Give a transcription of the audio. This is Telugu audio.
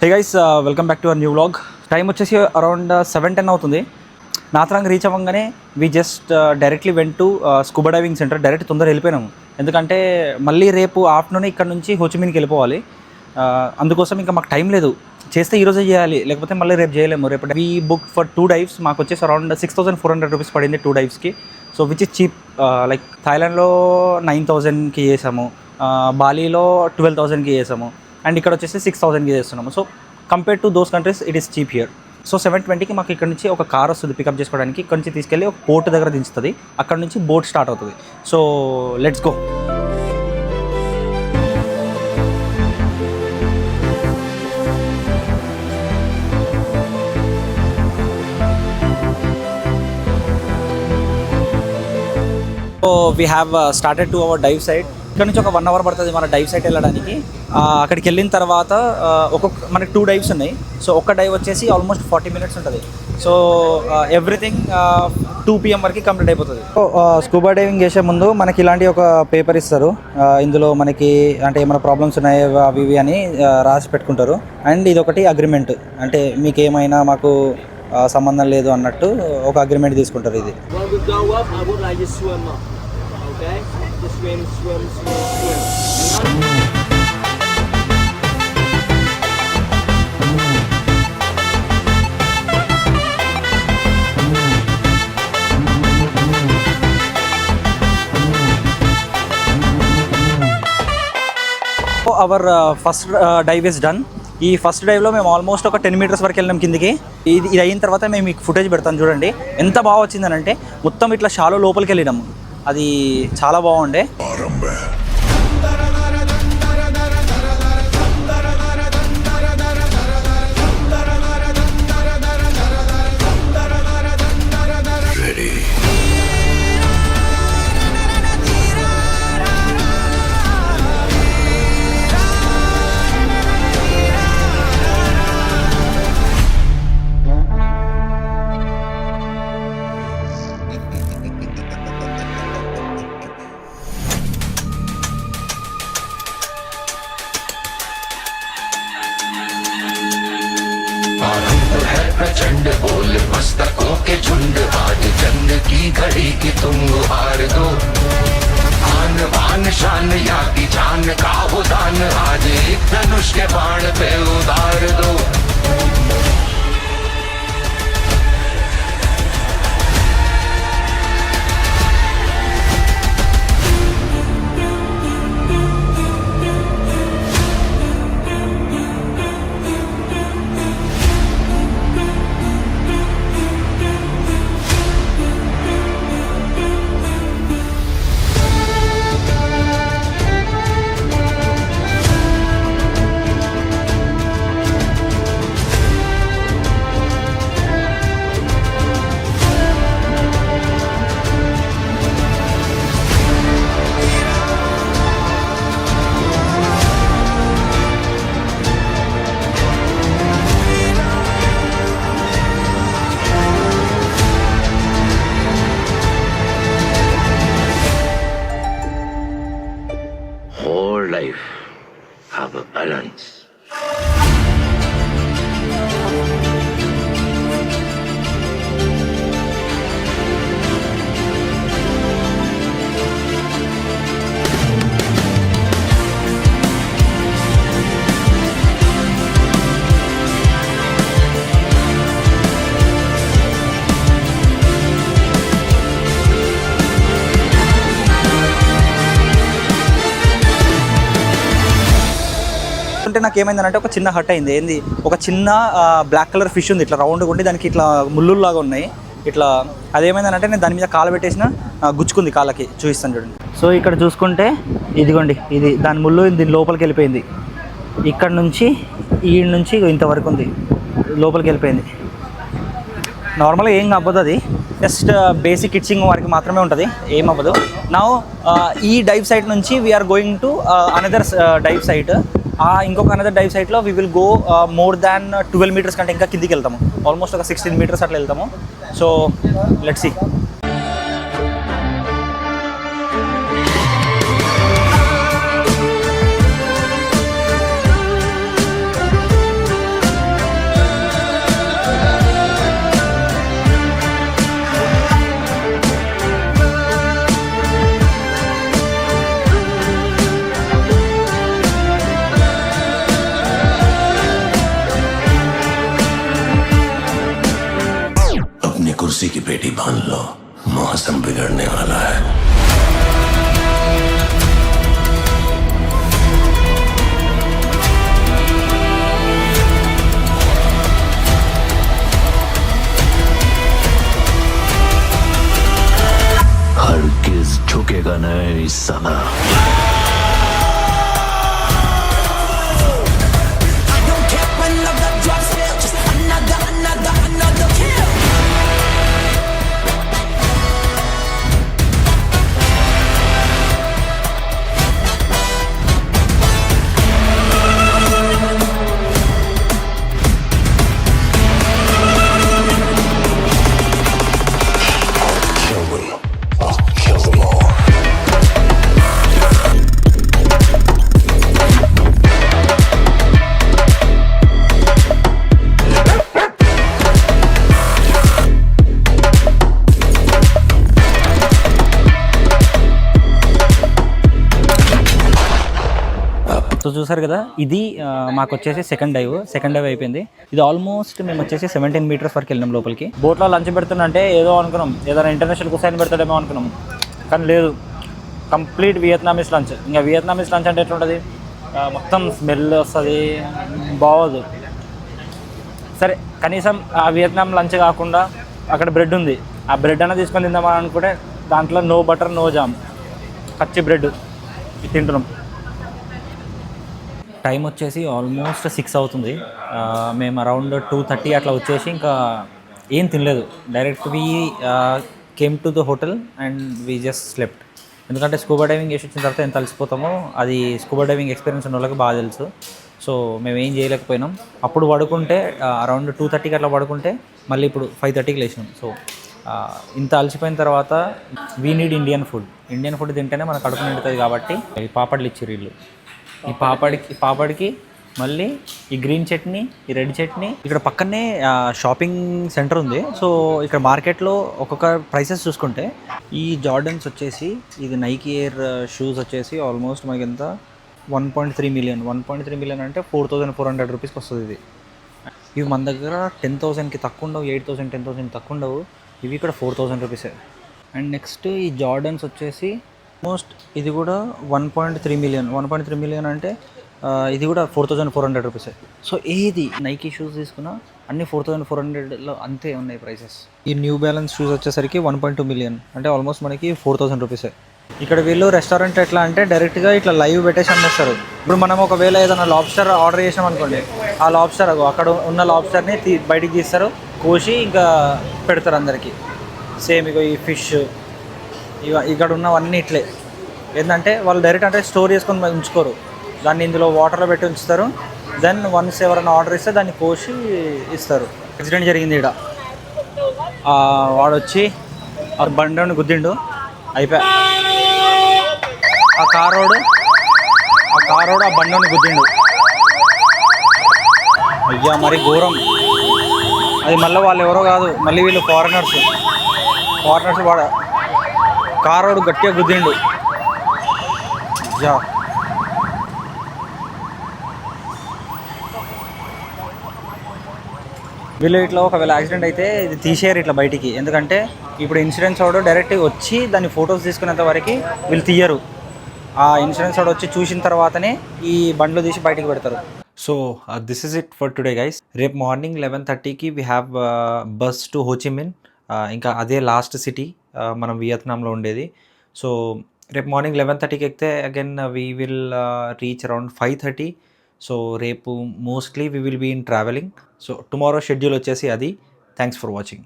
Hey guys, welcome back to our new vlog. Time వచ్చేసి అరౌండ్ 7:10 అవుతుంది. నాత్రాంగ్ రీచ్ అవ్వగానే we just directly went to scuba diving centre. Direct తొందర వెళ్ళిపోయినాము, ఎందుకంటే మళ్ళీ రేపు ఆఫ్టర్నూన్ ఇక్కడ నుంచి హోచిమిన్కి వెళ్ళిపోవాలి. అందుకోసం ఇంకా మాకు టైం లేదు. చేస్తే ఈరోజే చేయాలి, లేకపోతే మళ్ళీ రేపు చేయలేము. రేపు వీ బుక్ ఫర్ 2 డైవ్స్. మాకు వచ్చేసి అరౌండ్ 6,400 రూపీస్ పడింది 2 డైవ్స్కి. So which is cheap. Like థాయిలాండ్లో 9,000కి చేసాము, బాలీలో 12,000కి చేసాము, అండ్ ఇక్కడ వచ్చేసి 6,000కి చేస్తున్నాము. So compare to those countries it is cheap here. So 7:20కి మాకు ఇక్కడ నుంచి ఒక కార్ వస్తుంది పికప్ చేసుకోవడానికి. ఇక్కడ నుంచి తీసుకెళ్ళి ఒక పోర్ట్ దగ్గర దించుతుంది. అక్కడ నుంచి బోట్ స్టార్ట్ అవుతుంది. So let's go. So we have started to our dive site. ఇక్కడ నుంచి ఒక 1 అవర్ పడుతుంది మన డైవ్ సైట్ వెళ్ళడానికి. అక్కడికి వెళ్ళిన తర్వాత మనకి 2 డైవ్స్ ఉన్నాయి. సో ఒక డైవ్ వచ్చేసి ఆల్మోస్ట్ 40 మినిట్స్ ఉంటుంది. సో ఎవ్రీథింగ్ 2 PM వరకు కంప్లీట్ అయిపోతుంది. సో స్కూబా డైవింగ్ చేసే ముందు మనకి ఇలాంటి ఒక పేపర్ ఇస్తారు. ఇందులో మనకి అంటే ఏమైనా ప్రాబ్లమ్స్ ఉన్నాయి అవి ఇవి అని రాసి పెట్టుకుంటారు. అండ్ ఇది ఒకటి అగ్రిమెంట్, అంటే మీకు ఏమైనా మాకు సంబంధం లేదు అన్నట్టు ఒక అగ్రిమెంట్ తీసుకుంటారు. ఇది swim. Our first dive is done. ఈ ఫస్ట్ డైవ్లో మేము ఆల్మోస్ట్ ఒక 10 మీటర్స్ వరకు వెళ్ళినాం కిందికి. ఇది అయిన తర్వాత మేము మీకు ఫుటేజ్ పెడతాను చూడండి. ఎంత బాగా వచ్చిందని అంటే మొత్తం ఇట్లా షాలో లోపలికి వెళ్ళినాము. అది చాలా బాగుండే. प्रचंड बोल मस्तकों के झुंड, आज जंग की घड़ी की तुम हार दो। आन बान शान या की जान का हो दान, आज एक धनुष के बाण पे उतार दो। Life have a balance. అంటే నాకు ఏమైందంటే ఒక చిన్న హట్ అయింది. ఏంది, ఒక చిన్న బ్లాక్ కలర్ ఫిష్ ఉంది, ఇట్లా రౌండ్గా ఉండి దానికి ఇట్లా ముళ్ళులాగా ఉన్నాయి. ఇట్లా అదేమైందంటే నేను దాని మీద కాలు పెట్టేసిన, గుచ్చుకుంది కాళ్ళకి. చూపిస్తాను చూడండి. సో ఇక్కడ చూసుకుంటే ఇదిగోండి, ఇది దాని ముళ్ళు దీని లోపలికి వెళ్ళిపోయింది. ఇక్కడ నుంచి ఈ నుంచి ఇంతవరకు ఉంది, లోపలికి వెళ్ళిపోయింది. నార్మల్గా ఏం అవ్వదు, అది జస్ట్ బేసిక్ ఇచ్చింగ్ వారికి మాత్రమే ఉంటుంది, ఏం అవ్వదు. నా ఈ డైవ్ సైట్ నుంచి we're going to another dive site. ఇంకొక అనదర్ డైవ్ సైట్లో we will go more than 12 metres కంటే ఇంకా కిందికి వెళ్తాము. ఆల్మోస్ట్ ఒక 16 మీటర్స్ అట్లా వెళ్తాము. So let's see. मौसम बिगड़ने वाला है. हरगिज झुकेगा नहीं साला. సో చూసారు కదా, ఇది మాకు వచ్చేసి సెకండ్ డైవ్ అయిపోయింది. ఇది ఆల్మోస్ట్ మేము వచ్చేసి 17 మీటర్స్ వరకు వెళ్ళినాం లోపలికి. బోట్లో లంచ్ పెడుతుందంటే ఏదో అనుకున్నాం, ఏదైనా ఇంటర్నేషనల్ కుసైన్ పెడతాడేమో అనుకున్నాం, కానీ లేదు, కంప్లీట్ వియత్నామీస్ లంచ్. ఇంకా వియత్నామీస్ లంచ్ అంటే ఎట్లుంటుంది, మొత్తం స్మెల్ వస్తుంది, బాగోదు. సరే, కనీసం ఆ వియత్నాం లంచ్ కాకుండా అక్కడ బ్రెడ్ ఉంది, ఆ బ్రెడ్ అన్న తీసుకొని తిందామని అనుకుంటే దాంట్లో నో బటర్ నో జామ్, పచ్చి బ్రెడ్ తింటున్నాం. టైం వచ్చేసి ఆల్మోస్ట్ 6 అవుతుంది. మేము అరౌండ్ 2:30 అట్లా వచ్చేసి ఇంకా ఏం తినలేదు. Direct we came to the hotel and we just slept. ఎందుకంటే స్కూబా డైవింగ్ చేసి వచ్చిన తర్వాత ఎంత అలసిపోతామో అది స్కూబా డైవింగ్ ఎక్స్పీరియన్స్ ఉన్న వాళ్ళకి బాగా తెలుసు. సో మేము ఏం చేయలేకపోయినాం. అప్పుడు పడుకుంటే అరౌండ్ 2:30కి అట్లా పడుకుంటే మళ్ళీ ఇప్పుడు 5:30కి లేచినాం. సో ఇంత అలసిపోయిన తర్వాత వీ నీడ్ ఇండియన్ ఫుడ్ తింటేనే మనకు కడుపు నిండుతుంది. కాబట్టి ఈ పాపడ్లు ఇచ్చారు వీళ్ళు. ఈ పాపడికి మళ్ళీ ఈ గ్రీన్ చట్నీ, ఈ రెడ్ చట్నీ. ఇక్కడ పక్కనే షాపింగ్ సెంటర్ ఉంది. సో ఇక్కడ మార్కెట్లో ఒక్కొక్క ప్రైసెస్ చూసుకుంటే ఈ జార్డన్స్ వచ్చేసి, ఇది నైకీ ఎయిర్ షూస్ వచ్చేసి ఆల్మోస్ట్ మనకి ఎంత 1.3 మిలియన్ అంటే 4,400 రూపీస్కి వస్తుంది. ఇది ఇవి మన దగ్గర 10,000కి తక్కువ ఉండవు, 8,000 10,000 తక్కువ ఉండవు. ఇవి ఇక్కడ 4,000 రూపీసే. అండ్ నెక్స్ట్ ఈ జార్డన్స్ వచ్చేసి ఆల్మోస్ట్ ఇది కూడా 1.3 మిలియన్ అంటే ఇది కూడా 4,400 రూపీసే. సో ఏది నైకీ షూస్ తీసుకున్నా అన్ని 4,400లో అంతే ఉన్నాయి ప్రైసెస్. ఈ న్యూ బ్యాలెన్స్ షూస్ వచ్చేసరికి 1.2 మిలియన్ అంటే ఆల్మోస్ట్ మనకి 4,000 రూపీసే. ఇక్కడ వీళ్ళు రెస్టారెంట్ ఎట్లా అంటే డైరెక్ట్గా ఇట్లా లైవ్ పెట్టేసి అమ్మేస్తారు. ఇప్పుడు మనం ఒకవేళ ఏదైనా లాబ్స్టర్ ఆర్డర్ చేసాం అనుకోండి, ఆ లాబ్స్టర్ అక్కడ ఉన్న లాబ్స్టర్ని బయటికి తీస్తారు, కోసి ఇంకా పెడతారు అందరికీ. సేమ్ ఇక ఈ ఫిష్ ఇక్కడ ఉన్నవన్నీ ఇట్లే. ఏంటంటే వాళ్ళు డైరెక్ట్ అంటే స్టోర్ చేసుకొని ఉంచుకోరు, దాన్ని ఇందులో వాటర్లో పెట్టి ఉంచుతారు. దెన్ వన్స్ ఎవరైనా ఆర్డర్ ఇస్తే దాన్ని కోసి ఇస్తారు. యాక్సిడెంట్ జరిగింది ఇక్కడ. వాడు వచ్చి ఆ బండిని గుద్దిండు, అయిపోయా. ఆ కారోడు ఆ బండిని గుద్దిండు. అయ్యా మరి ఘోరం. అది మళ్ళీ వాళ్ళు ఎవరో కాదు, మళ్ళీ వీళ్ళు ఫారినర్స్ వాడ కారోడు గట్టిగా గుద్దిండు. వీళ్ళు ఇట్లా ఒకవేళ యాక్సిడెంట్ అయితే ఇది తీసేయరు ఇట్లా బయటికి. ఎందుకంటే ఇప్పుడు ఇన్సూరెన్స్ వాడు డైరెక్ట్ వచ్చి దాన్ని ఫొటోస్ తీసుకునేంత వరకు వీళ్ళు తీయరు. ఆ ఇన్సూరెన్స్ వాడు వచ్చి చూసిన తర్వాతనే ఈ బండ్లు తీసి బయటికి పెడతారు. So this is it for today guys. రేపు మార్నింగ్ 11:30కి we have bus to Ho Chi Minh. ఇంకా అదే లాస్ట్ సిటీ మనం వియత్నాంలో ఉండేది. సో రేపు మార్నింగ్ 11:30కి ఎక్కితే again we will reach around 5:30. So రేపు mostly we will be in travelling. So tomorrow schedule వచ్చేసి అది. Thanks for watching.